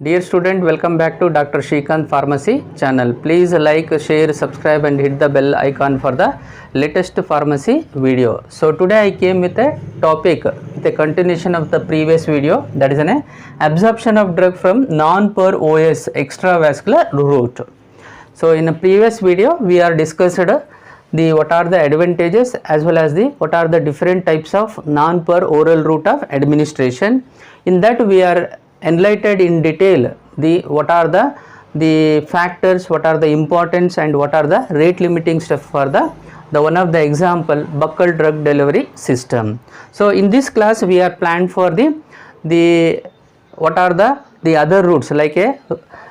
Dear student, welcome back to Dr. Shrikant Pharmacy channel. Please like, share, subscribe and hit the bell icon for the latest pharmacy video. So today I came with a topic, with a continuation of the previous video, that is an absorption of drug from non-per-OS extravascular route. So in a previous video we are discussed what are the advantages as well as what are the different types of non-per-oral route of administration. In that we are enlightened in detail what are the factors, what are the importance and what are the rate limiting stuff for the one of the example buccal drug delivery system. So in this class we are planned for the what are the other routes like a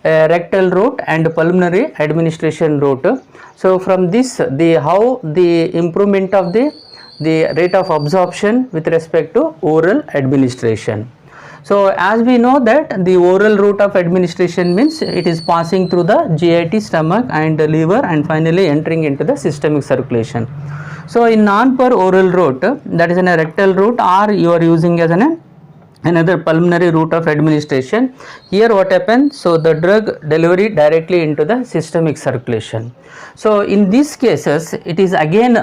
rectal route and pulmonary administration route. So from this how the improvement of the rate of absorption with respect to oral administration. So as we know that the oral route of administration means it is passing through the GIT, stomach and the liver and finally entering into the systemic circulation. So in non-per-oral route, that is in a rectal route, or you are using as another pulmonary route of administration. Here what happens, so the drug delivery directly into the systemic circulation. So in these cases it is again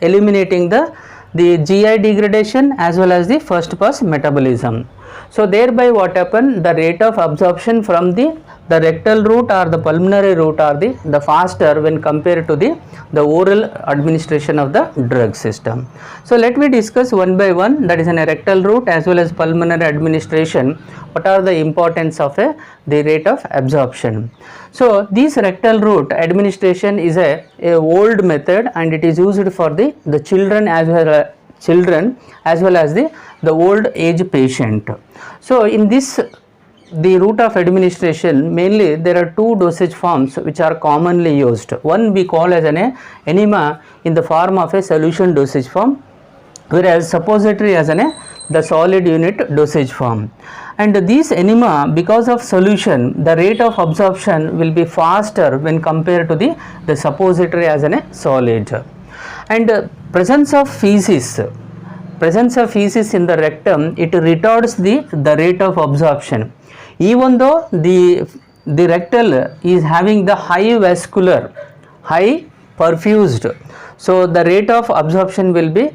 eliminating the GI degradation as well as the first pass metabolism. So thereby what happen, the rate of absorption from the rectal route or the pulmonary route are the faster when compared to the oral administration of the drug system. So let me discuss one by one, that is in a rectal route as well as pulmonary administration, what are the importance of the rate of absorption. So this rectal route administration is a old method and it is used for the children as well as the old age patient. So in this the route of administration, mainly there are two dosage forms which are commonly used. One we call as an enema in the form of a solution dosage form, whereas suppository as the solid unit dosage form. And these enema, because of solution, the rate of absorption will be faster when compared to the suppository as a solid. And presence of feces in the rectum, it retards the rate of absorption. Even though the rectal is having the high vascular, high perfused, so the rate of absorption will be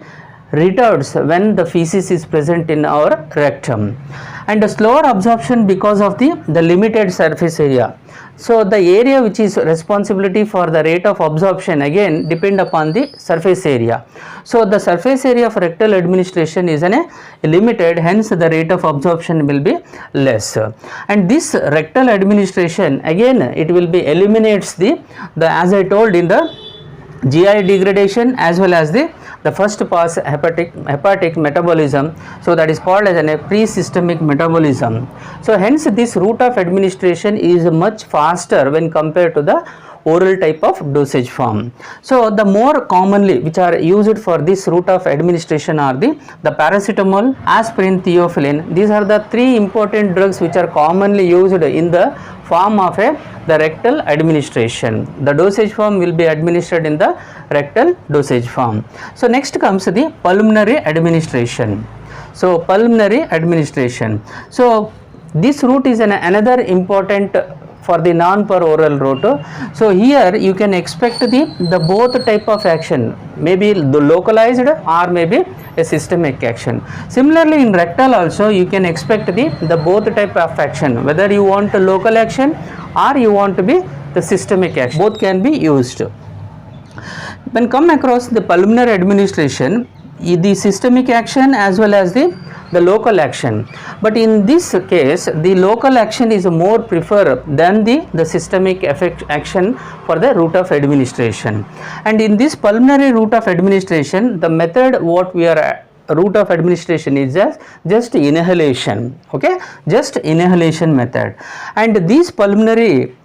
retards when the feces is present in our rectum. And a slower absorption because of the limited surface area. So the area which is responsibility for the rate of absorption again depend upon the surface area. So the surface area of rectal administration is limited, hence the rate of absorption will be less. And this rectal administration again it will be eliminates the as I told in the GI degradation as well as the first pass hepatic metabolism. So that is called as a pre-systemic metabolism. So hence this route of administration is much faster when compared to the oral type of dosage form. So the more commonly which are used for this route of administration are the paracetamol, aspirin, theophylline. These are the three important drugs which are commonly used in the form of the rectal administration. The dosage form will be administered in the rectal dosage form. So next comes the pulmonary administration. So pulmonary administration. So this route is another important for the non-per-oral route. So here you can expect the both type of action, maybe the localized or maybe a systemic action. Similarly in rectal also you can expect the both type of action, whether you want a local action or you want to be the systemic action, both can be used. When come across the pulmonary administration, the systemic action as well as the local action, but in this case the local action is more preferred than the systemic action for the route of administration. And in this pulmonary route of administration, the method what we are route of administration is just inhalation, okay, just inhalation method. And this pulmonary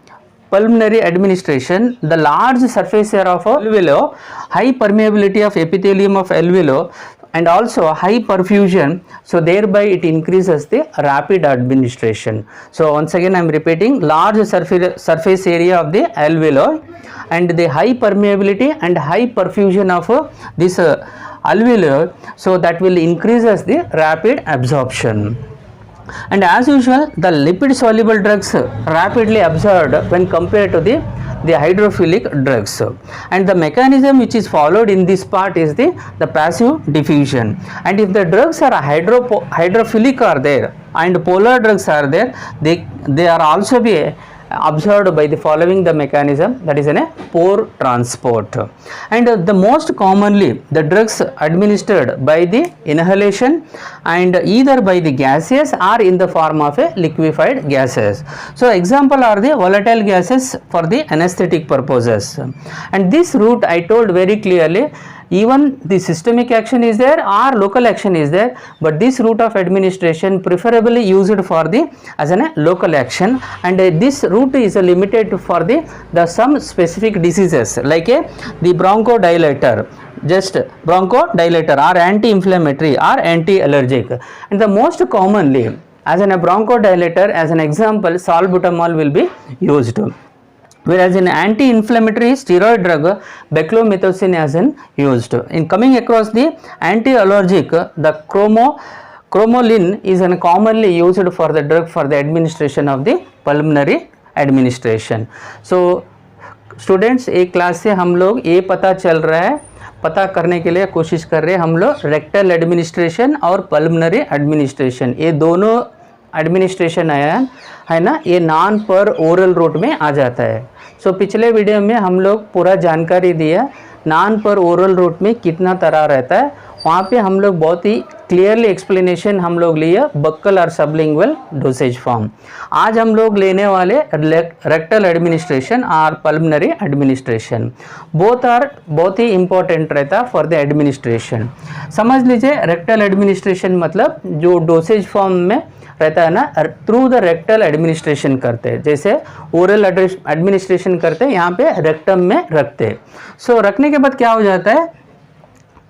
administration, the large surface area of alveolo, high permeability of epithelium of alveolo and also high perfusion, so thereby it increases the rapid administration. So once again I am repeating, large surface area of the alveoli and the high permeability and high perfusion of this alveoli, so that will increases the rapid absorption. And as usual, the lipid soluble drugs rapidly absorbed when compared to the hydrophilic drugs, and the mechanism which is followed in this part is the passive diffusion. And if the drugs are hydrophilic are there and polar drugs are there, they are also be absorbed by the following the mechanism, that is in a pore transport. And the most commonly the drugs administered by the inhalation and either by the gaseous or in the form of a liquefied gases. So example are the volatile gases for the anesthetic purposes. And this route I told very clearly, even the systemic action is there or local action is there, but this route of administration preferably used for the as a local action, and this route is limited for the some specific diseases like the bronchodilator, just bronchodilator or anti-inflammatory or anti-allergic. And the most commonly as a bronchodilator, as an example, salbutamol will be used, whereas in anti-inflammatory steroid drug beclomethocin has been used. In coming across the anti-allergic, the cromolyn is commonly used for the drug for the administration of the pulmonary administration. So students एक class से हम लोग ये पता चल रहा है, पता करने के लिए कोशिश कर रहे हैं हम लोग रेक्टल एडमिनिस्ट्रेशन और पल्मनरी एडमिनिस्ट्रेशन, ये दोनों एडमिनिस्ट्रेशन है ना, ये नॉन पर ओरल रूट में आ जाता है. सो पिछले वीडियो में हम लोग पूरा जानकारी दिया नॉन पर ओरल रूट में कितना तरह रहता है, वहाँ पे हम लोग बहुत ही क्लियरली एक्सप्लेनेशन हम लोग लिया बक्कल और सबलिंगुअल डोसेज फॉर्म. आज हम लोग लेने वाले रेक्टल एडमिनिस्ट्रेशन और पल्मनरी एडमिनिस्ट्रेशन, बोथ आर बहुत ही इंपॉर्टेंट रहता फॉर द एडमिनिस्ट्रेशन. समझ लीजिए रेक्टल एडमिनिस्ट्रेशन मतलब जो डोसेज फॉर्म में रहता है ना, थ्रू द रेक्टल एडमिनिस्ट्रेशन करते हैं, जैसे ओरल एडमिनिस्ट्रेशन करते हैं यहाँ पे रेक्टम में रखते हैं. सो रखने के बाद क्या हो जाता है,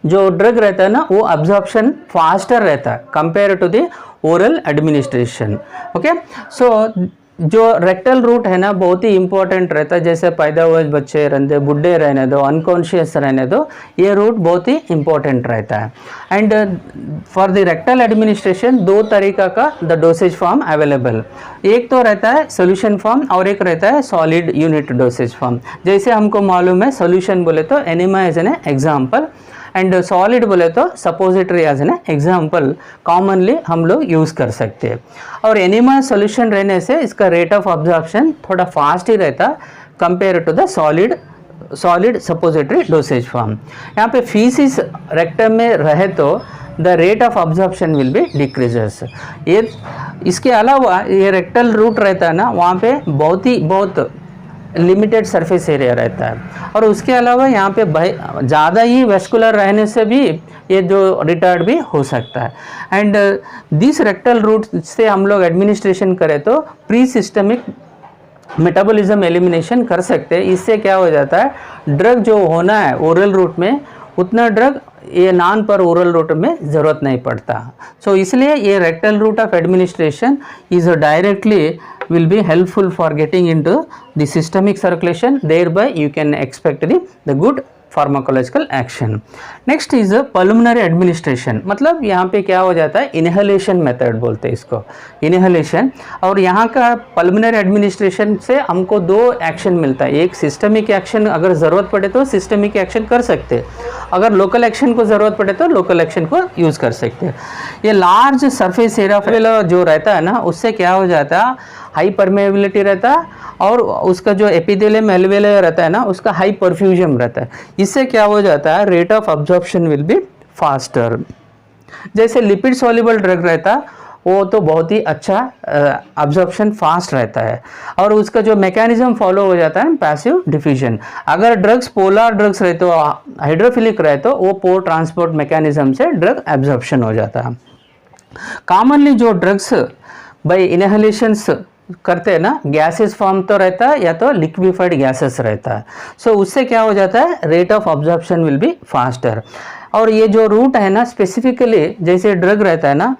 जो ड्रग रहता है ना वो अब्जॉर्प्शन फास्टर रहता है compare to the oral administration. Okay, so जो रेक्टल रूट है ना बहुत ही इंपॉर्टेंट रहता है, जैसे पैदा हुए बच्चे रहने, बुढ़े रहने दो, अनकॉन्शियस रहने दो, ये रूट बहुत ही इंपॉर्टेंट रहता है. And for the rectal administration दो तरीका का द डोसेज फॉर्म अवेलेबल, एक तो रहता है सोल्यूशन फॉर्म और एक रहता है सॉलिड यूनिट डोसेज फॉर्म. जैसे हमको मालूम है सोल्यूशन बोले तो enema as an example, and solid बोले तो suppository as an example commonly हम लोग यूज़ कर सकते हैं. और एनिमा सोल्यूशन रहने से इसका रेट ऑफ अब्जॉर्प्शन थोड़ा फास्ट ही रहता compare to the solid suppository dosage form. यहाँ पे फीसिस रेक्टम में रहे तो the rate of absorption will be decreases. ये इसके अलावा ये रेक्टल रूट रहता है ना, वहाँ पे बहुत लिमिटेड सरफेस एरिया रहता है, और उसके अलावा यहाँ पे ज़्यादा ही वेस्कुलर रहने से भी ये जो रिटार्ड भी हो सकता है. एंड दिस रेक्टल रूट से हम लोग एडमिनिस्ट्रेशन करें तो प्री सिस्टमिक मेटाबॉलिज्म एलिमिनेशन कर सकते हैं. इससे क्या हो जाता है, ड्रग जो होना है ओरल रूट में उतना ड्रग ये नॉन पर ओरल रूट में ज़रूरत नहीं पड़ता. सो इसलिए ये rectal route of administration is directly will be helpful for getting into the systemic circulation, thereby you can expect the good pharmacological action. Next is pulmonary administration, मतलब यहाँ पे क्या हो जाता है, इनहेलेशन मेथड बोलते हैं इसको, इनहेलेशन. और यहाँ का पल्मोनरी एडमिनिस्ट्रेशन से हमको दो एक्शन मिलता है, एक सिस्टमिक एक्शन, अगर ज़रूरत पड़े तो सिस्टमिक एक्शन कर सकते हैं, अगर लोकल एक्शन को ज़रूरत पड़े तो लोकल एक्शन को यूज़ कर सकते हैं. ये लार्ज सरफेस एरिया जो रहता है ना, उससे क्या हो जाता है, हाई परमेबिलिटी रहता है, और उसका जो एपिथेलियम एल्वेओलर रहता है ना, उसका हाई परफ्यूजन रहता है. इससे क्या हो जाता है, rate of absorption will be faster. जैसे लिपिड सॉल्युबल ड्रग रहता है वो तो बहुत ही अच्छा अब्जॉर्प्शन फास्ट रहता है, और उसका जो मैकेनिज्म फॉलो हो जाता है पैसिव डिफ्यूजन. अगर ड्रग्स पोलर ड्रग्स रहे तो हाइड्रोफिलिक रहे तो वो पोर ट्रांसपोर्ट मैकेनिज्म से ड्रग एब्जॉर्प्शन हो जाता है. कॉमनली जो ड्रग्स बाय इनहेलेशंस करते हैं ना, गैसेस फॉर्म तो रहता है या तो लिक्विफाइड गैसेस रहता है. सो उससे क्या हो जाता है, rate of absorption will be faster. और ये जो रूट है ना, स्पेसिफिकली जैसे ड्रग रहता है ना,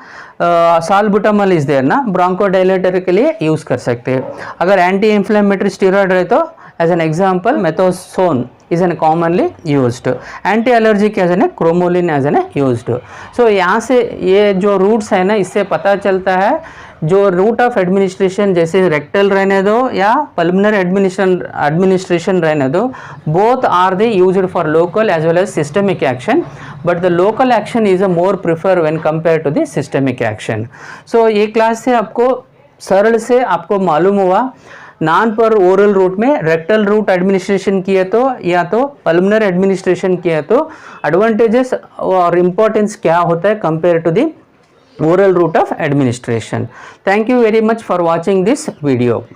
साल्बुटामॉल इज देयर ना, ब्रोंकोडायलेटर के लिए यूज़ कर सकते हैं. अगर एंटी इन्फ्लेमेटरी स्टेरॉइड रहे तो as an example methasone is an commonly used. Anti allergic as an cromolyn as an used. So यहाँ से ये जो रूट्स है ना, इससे पता चलता है जो रूट ऑफ एडमिनिस्ट्रेशन जैसे रेक्टल रहने दो या पल्मोनरी एडमिनिस्ट्रेशन रहने दो, both are the used for local as well as systemic action, but the local action is a more prefer when compare to the systemic action. So ये class से आपको सरल से आपको मालूम हुआ नॉन पर ओरल रूट में रेक्टल रूट एडमिनिस्ट्रेशन किए तो या तो पल्मोनरी एडमिनिस्ट्रेशन किए तो एडवांटेजेस और इम्पोर्टेंस क्या होता है compare to the oral route of administration. Thank you very much for watching this video.